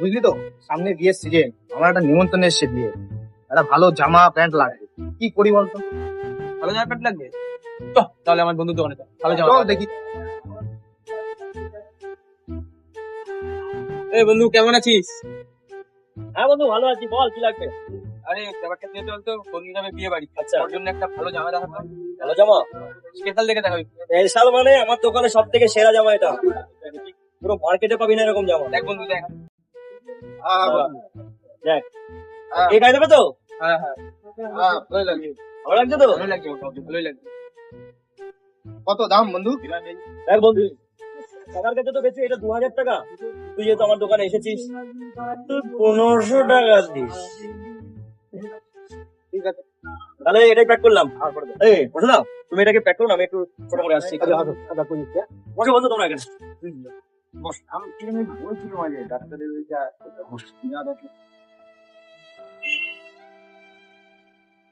বুঝলি তো, সামনে বিয়ের সিজন, আমার একটা নিমন্ত্রণ এসছে বিয়ে, একটা ভালো জামা প্যান্ট লাগবে, কি করি বলতো? ভালো জামা প্যান্ট লাগবে, তাহলে আমার বন্ধুর দোকানে ভালো জামা চল দেখি। এই বন্ধু কেমন আছিস? হ্যাঁ বন্ধু ভালো আছি, বল কি লাগবে? আরে ব্যাপারটা নিয়ে চলতো, বন্ধু যাবে বিয়ে বাড়ি, আচ্ছা। ওর জন্য একটা ভালো জামা দেখাতো, ভালো জামা স্পেশাল দেখে দেখাবি। স্পেশাল মানে আমার দোকানে সব থেকে সেরা জামা এটা, পুরো মার্কেটে পাবি না এরকম জামা। দেখ বন্ধু দেখ। দেখ এই গায়ে দেবে তো? হ্যাঁ হ্যাঁ ভালোই লাগবে, ভালো লাগছে তো? ভালোই লাগছে, ভালোই লাগবে। কত দাম বন্ধু? দেখ বন্ধু, আমার কাছে তো বেশি, এটা 2000 টাকা। তুই যেহেতু আমার দোকানে এসেছিস, তুই 1500 টাকা দিস। ঠিক আছে, তাহলে এটাই প্যাক করলাম। এই বসো না, তুমি এটাকে প্যাক করো না, আমি একটু ছোট করে আসছি। বসো বন্ধু তোমরা এখানে।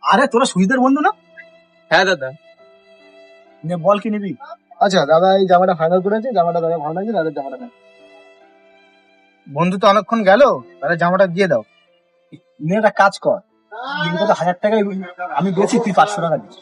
আরে তোরা সুজিতের বন্ধু না? হ্যাঁ দাদা। নে বল কি নিবি? আচ্ছা দাদা, এই জামাটা ফাইনাল করেছে, জামাটা দাদা ভালো লাগছে, দাদা জামাটা নেন। বন্ধু তো অনেকক্ষণ গেল, তাহলে জামাটা দিয়ে দাও। নে একটা কাজ কর, কিন্তু 1000 টাকায় আমি বেশি, তুই 500 টাকা দিস।